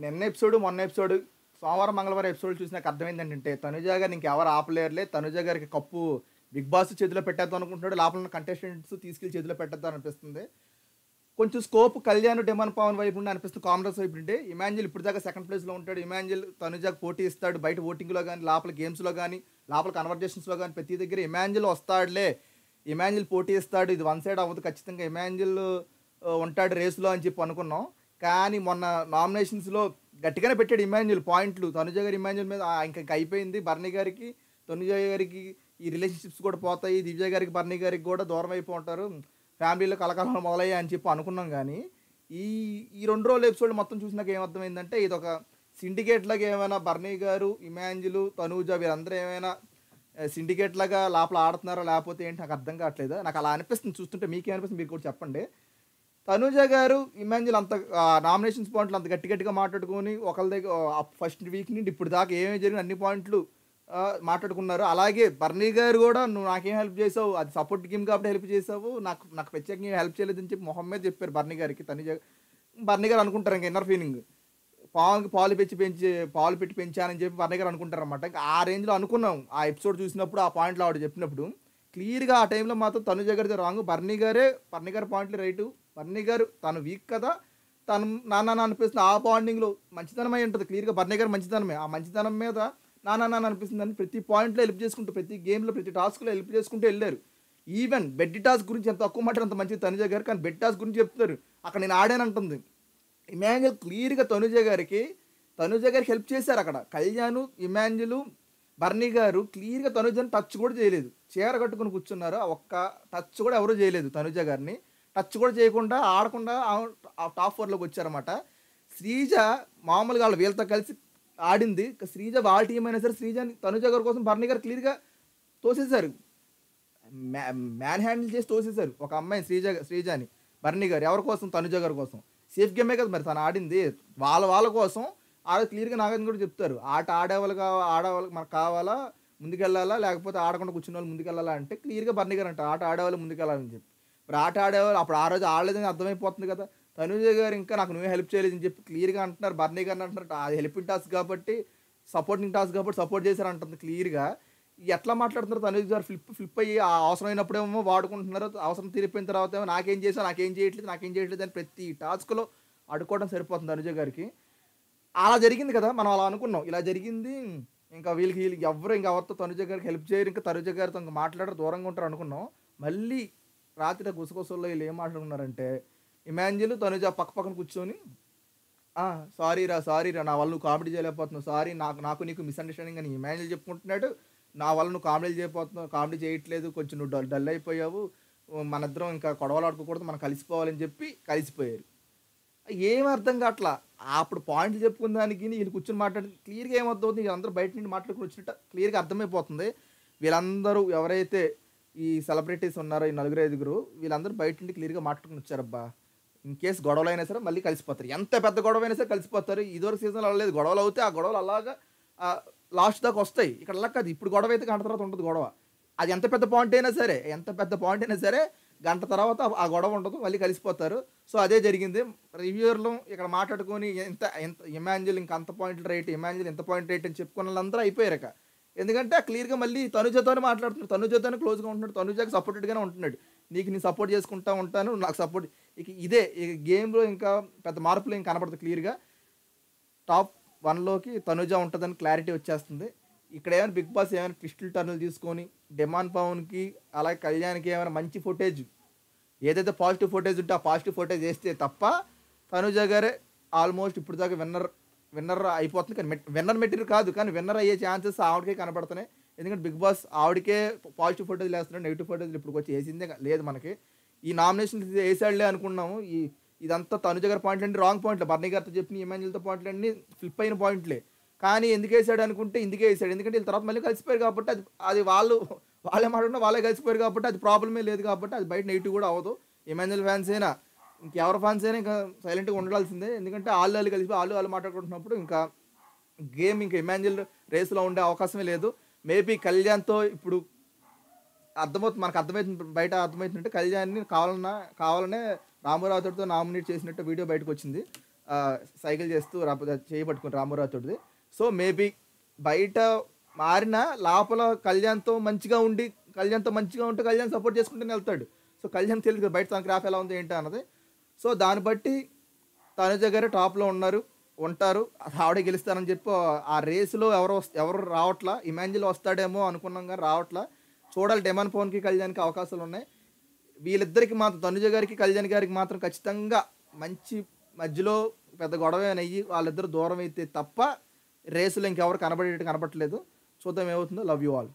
నిన్న ఎపిసోడ్ మొన్న ఎపిసోడ్ సోమవారం మంగళవారం ఎపిసోడ్ చూసి నాకు అర్థమైంది ఏంటంటే తనుజ గారిని ఇంకెవరు ఆపలేరులే. తనుజ గారికి కప్పు బిగ్ బాస్ చేతిలో పెట్టేద్దాం అనుకుంటున్నాడు. లోపల ఉన్న కంటెస్టెంట్స్ తీసుకెళ్లి చేతిలో పెట్టేద్దాం అనిపిస్తుంది. కొంచెం స్కోప్ కళ్యాణ్ డెమాన్ పవన్ వైపు నుండి అనిపిస్తుంది. కాంగ్రెస్ వైపు నుండి ఇమాన్యుల్ ఇప్పుడు దాకా సెకండ్ ప్లేస్లో ఉంటాడు. ఇమాన్యుల్ తనుజాకు పోటీ ఇస్తాడు. బయట ఓటింగ్లో కానీ లోపల గేమ్స్లో కానీ లోపల కన్వర్జేషన్స్లో కానీ ప్రతి దగ్గర ఇమాన్యుల్ వస్తాడులే, ఇమాన్యుల్ పోటీ ఇస్తాడు, ఇది వన్ సైడ్ అవ్వదు, ఖచ్చితంగా ఇమాన్యుల్ ఉంటాడు రేసులో అని చెప్పి అనుకున్నాం. కానీ మొన్న నామినేషన్స్లో గట్టిగానే పెట్టాడు ఇమాన్యుల్ పాయింట్లు. తనుజ గారి ఇమాన్యుల్ మీద ఇంకా అయిపోయింది. బర్నీ గారికి తనుజ గారికి ఈ రిలేషన్షిప్స్ కూడా పోతాయి, దివ్య గారికి బర్నీ గారికి కూడా దూరం అయిపోతారు, ఫ్యామిలీలో కలకలం మొదలయ్యాయి అని చెప్పి అనుకున్నాం. కానీ ఈ ఈ 2 రోజుల ఎపిసోడ్ మొత్తం చూసినాక ఏమర్థమైందంటే ఇది ఒక సిండికేట్ లాగా ఏమైనా బర్నీ గారు, ఇమాన్యుల్, తనూజ వీరందరూ ఏమైనా సిండికేట్ లాగా లోపల ఆడుతున్నారా లేకపోతే ఏంటి నాకు అర్థం కావట్లేదు. నాకు అలా అనిపిస్తుంది చూస్తుంటే. మీకేమనిపిస్తుంది మీరు కూడా చెప్పండి. తనూజ గారు ఇమాన్యుల్ అంత నామినేషన్స్ పాయింట్లు అంత గట్టిగా మాట్లాడుకొని ఒకళ్ళ దగ్గర ఫస్ట్ వీక్ నుండి ఇప్పుడు దాకా ఏమేమి జరిగిన అన్ని పాయింట్లు మాట్లాడుకున్నారు. అలాగే బర్నీ గారు కూడా నువ్వు నాకేం హెల్ప్ చేసావు, అది సపోర్ట్ గేమ్ కాబట్టి హెల్ప్ చేసావు, నాకు ప్రత్యేకంగా హెల్ప్ చేయలేదని చెప్పి మొహం మీద చెప్పారు బర్నీ గారికి. బర్నీ గారు అనుకుంటారు ఇంకా ఇన్నర్ ఫీలింగ్ పాలు పెట్టి పెంచానని చెప్పి బర్నీ గారు అనుకుంటారు అనమాట. ఇంకా ఆ రేంజ్లో అనుకున్నాం ఆ ఎపిసోడ్ చూసినప్పుడు, ఆ పాయింట్లు ఆవిడ చెప్పినప్పుడు. క్లియర్గా ఆ టైంలో మాత్రం తనుజ గారితో రాంగ్, బర్నీ గారి పాయింట్లు రైటు. బర్నీ గారు తను వీక్ కదా, తను నాన్న అనిపిస్తుంది. ఆ బాండింగ్లో మంచితనమై ఉంటుంది క్లియర్గా. బర్నీ గారు మంచితనమే, ఆ మంచితనం మీద నాన్న అనిపిస్తుంది అని ప్రతి పాయింట్లో హెల్ప్ చేసుకుంటూ, ప్రతి గేమ్లో ప్రతి టాస్క్లో హెల్ప్ చేసుకుంటూ వెళ్ళారు. ఈవెన్ బెడ్ టాస్క్ గురించి ఎంత తక్కువ మాట అంత మంచిది తనుజ గారు, కానీ బెడ్ టాస్క్ గురించి చెప్తారు. అక్కడ నేను ఆడానంటుంది ఇమాన్యుల్. క్లియర్గా తనుజ గారికి హెల్ప్ చేశారు అక్కడ. కళ్యాణ్, ఇమాన్యుల్, బర్నీ గారు క్లియర్గా తనుజని టచ్ కూడా చేయలేదు. చీర కట్టుకుని కూర్చున్నారు, ఒక్క టచ్ కూడా ఎవరూ చేయలేదు. తనుజ గారిని టచ్ కూడా చేయకుండా ఆడకుండా టాప్ 4లోకి వచ్చారన్నమాట. శ్రీజ మామూలుగా వీళ్ళతో కలిసి ఆడింది. శ్రీజ వాళ్ళ టీం అయినా సరే శ్రీజని తనుజ గారి కోసం బర్నీ గారు క్లియర్గా తోసేశారు, మ్యాన్ హ్యాండిల్ చేసి తోసేశారు ఒక అమ్మాయిని శ్రీజని. బర్నీ గారు ఎవరి కోసం? తనుజ గారి కోసం. సేఫ్ గేమే కదా మరి తను ఆడింది, వాళ్ళ కోసం. ఆడ క్లియర్గా నాగార్జున కూడా చెప్తారు, ఆట ఆడేవాళ్ళకి మనకు కావాలా, ముందుకెళ్ళాలా, లేకపోతే ఆడకుండా కూర్చున్న వాళ్ళు ముందుకెళ్ళాలా అంటే క్లియర్గా బర్నీ గారు అంటారు ఆట ఆడేవాళ్ళు ముందుకెళ్ళాలని చెప్పి. మరి ఆట ఆడేవాళ్ళు అప్పుడు ఆ రోజు ఆడలేదని అర్థమైపోతుంది కదా. తనుజ గారు ఇంకా నాకు నువ్వే హెల్ప్ చేయలేదని చెప్పి క్లియర్గా అంటున్నారు. బర్నీ గారిని అంటున్నారు అది హెల్పింగ్ టాస్క్ కాబట్టి, సపోర్టింగ్ టాస్క్ కాబట్టి సపోర్ట్ చేశారు అంటుంది క్లియర్గా. ఎట్లా మాట్లాడుతున్నారు తనుజ గారు ఫ్లిప్ అయ్యి అవసరమైనప్పుడేమో వాడుకుంటున్నారు, అవసరం తీరిపోయిన తర్వాత ఏమో నాకేం చేయట్లేదు అని ప్రతి టాస్క్లో అడుకోవడం సరిపోతుంది తనుజ గారికి. అలా జరిగింది కదా, మనం అలా అనుకున్నాం. ఇలా జరిగింది, ఇంకా వీళ్ళకి ఎవరితో తనుజ గారికి హెల్ప్ చేయరు, ఇంకా తనుజ గారితో ఇంకా మాట్లాడరు, దూరంగా ఉంటారు అనుకున్నాం. మళ్ళీ రాత్రి గుసగుసల్లో వీళ్ళు ఏం మాట్లాడుకున్నారంటే ఇమాన్యుల్, తనుజ పక్కన కూర్చొని సారీరా నా వల్ల నువ్వు కామెడీ చేయలేకపోతున్నావు, సారీ నాకు నీకు మిస్అండర్స్టాండింగ్ అని ఇమాన్యుల్ చెప్పుకుంటున్నాడు. నా వల్ల నువ్వు కామెడీ చేయట్లేదు, కొంచెం నువ్వు డల్ అయిపోయావు, మన ఇద్దరం ఇంకా గొడవలు ఆడుకోకూడదు, మనం కలిసిపోవాలని చెప్పి కలిసిపోయారు. ఏం అర్థం కావట్లా. అప్పుడు పాయింట్లు చెప్పుకున్న దానికి వీళ్ళు కూర్చొని మాట్లాడి క్లియర్గా ఏమర్థమవుతుంది, వీళ్ళందరూ బయట నుండి మాట్లాడుకుని వచ్చినట్టు క్లియర్గా అర్థమైపోతుంది. వీళ్ళందరూ ఎవరైతే ఈ సెలబ్రిటీస్ ఉన్నారో, ఈ 4-5 వీళ్ళందరూ బయట నుండి క్లియర్గా మాట్లాడుకుని వచ్చారబ్బా. ఇన్ కేసు గొడవలు అయినా సరే మళ్ళీ కలిసిపోతారు, ఎంత పెద్ద గొడవ అయినా సరే కలిసిపోతారు. ఇదివరకు సీజన్లో అవ్వలేదు, గొడవలు అవుతే ఆ గొడవలు అలాగా లాస్ట్ దాకా వస్తాయి. ఇక్కడ అలా కాదు, ఇప్పుడు గొడవ అయితే గంట తర్వాత ఉంటుంది గొడవ. అది ఎంత పెద్ద పాయింట్ అయినా సరే గంట తర్వాత ఆ గొడవ ఉండదు, మళ్ళీ కలిసిపోతారు. సో అదే జరిగింది. రివ్యూర్లో ఇక్కడ మాట్లాడుకొని ఎంత ఇమాన్యుల్ ఇంకా అంత పాయింట్లు రైట్, ఇమాన్యుల్ ఎంత పాయింట్ రైట్ అని చెప్పుకున్న వాళ్ళందరూ అయిపోయారు. ఎందుకంటే క్లియర్గా మళ్ళీ తనుజతోనే మాట్లాడుతున్నాడు, తనుజతోనే క్లోజ్గా ఉంటున్నాడు, తనుజకి సపోర్టెడ్గానే ఉంటున్నాడు. నేను సపోర్ట్ చేసుకుంటా ఉంటాను, నాకు సపోర్ట్. ఇదే గేమ్లో ఇంకా పెద్ద మార్పులు ఇంకా కనపడుతుంది. క్లియర్గా టాప్ 1లోకి తనుజ ఉంటుందని క్లారిటీ వచ్చేస్తుంది. ఇక్కడ ఏమైనా బిగ్ బాస్ ఏమైనా ట్విస్టులు టర్నులు తీసుకొని డెమాన్ పవన్కి అలాగే కళ్యాణ్కి ఏమైనా మంచి ఫుటేజ్, ఏదైతే పాజిటివ్ ఫుటేజ్ ఉంటే ఆ పాజిటివ్ ఫుటేజ్ వేస్తే తప్ప తనుజ గారే ఆల్మోస్ట్ ఇప్పుడు దాకా విన్నర్ అయిపోతుంది. కానీ విన్నర్ మెటీరియల్ కాదు, కానీ విన్నర్ అయ్యే ఛాన్సెస్ ఆవిడకే కనబడుతున్నాయి. ఎందుకంటే బిగ్ బాస్ ఆవిడకే పాజిటివ్ ఫుటేజ్ వేస్తున్నాడు, నెగిటివ్ ఫుటేజ్ ఇప్పుడు వచ్చి వేసిందే లేదు మనకి. ఈ నామినేషన్ వేసాడులే అనుకున్నాము. ఇదంతా తనుజ గారి పాయింట్లు అన్ని రాంగ్ పాయింట్లు, బర్నీ గారితో చెప్పిన ఇమాన్యుల్తో పాయింట్లు అన్ని ఫ్లిప్ అయిన పాయింట్లే. కానీ ఎందుకు వేసాడు అనుకుంటే ఇందుకే వేసాడు, ఎందుకంటే వీళ్ళ తర్వాత మళ్ళీ కలిసిపోయారు కాబట్టి అది వాళ్ళే మాట్లాడినా వాళ్ళే కలిసిపోయారు కాబట్టి అది ప్రాబ్లమే లేదు కాబట్టి అది బయట నెగిటివ్ కూడా అవ్వదు. ఇమాన్యుల్ ఫ్యాన్స్ అయినా ఇంకెవరి ఫ్యాన్స్ అయినా ఇంకా సైలెంట్గా ఉండాల్సిందే. ఎందుకంటే వాళ్ళు కలిసి వాళ్ళు మాట్లాడుకుంటున్నప్పుడు ఇంకా గేమ్ ఇంకా ఇమాన్యుల్ రేస్లో ఉండే అవకాశమే లేదు. మేబీ కళ్యాణ్తో ఇప్పుడు మనకు అర్థమవుతుంది, బయట అర్థమవుతుందంటే కళ్యాణ్ని కావాలనే రామారావుతో నామినేట్ చేసినట్టు వీడియో బయటకు వచ్చింది. సైకిల్ చేస్తూ చేయి పట్టుకుని రామరాతుడిది. సో మేబీ బయట మారిన లోపల కళ్యాణ్‌తో మంచిగా ఉంటే కళ్యాణ్ సపోర్ట్ చేసుకుంటూనే వెళ్తాడు. సో కళ్యాణ్ తెలీదు కదా బయట తన క్రాఫ్ ఎలా ఉంది ఏంటి అన్నది. సో దాన్ని బట్టి తనుజ గారు టాప్‌లో ఉంటారు. ఆవిడే గెలుస్తారని చెప్పి ఆ రేస్‌లో ఎవరు రావట్లా. ఇమాన్యుల్ వస్తాడేమో అనుకున్నాం గాని రావట్లా. చూడాలి డెమాన్ పవన్‌కి, కళ్యాణ్‌కి అవకాశాలున్నాయి. వీళ్ళిద్దరికి మాత్రం తనుజ గారికి, కళ్యాణ్ గారికి మాత్రం ఖచ్చితంగా మంచి మధ్యలో పెద్ద గొడవేనయ్యి వాళ్ళిద్దరూ దూరం అయితే తప్ప రేసులో ఇంకెవరు కనపడేటట్టు కనపడట్లేదు. చూద్దాం ఏమవుతుందో. Love you all.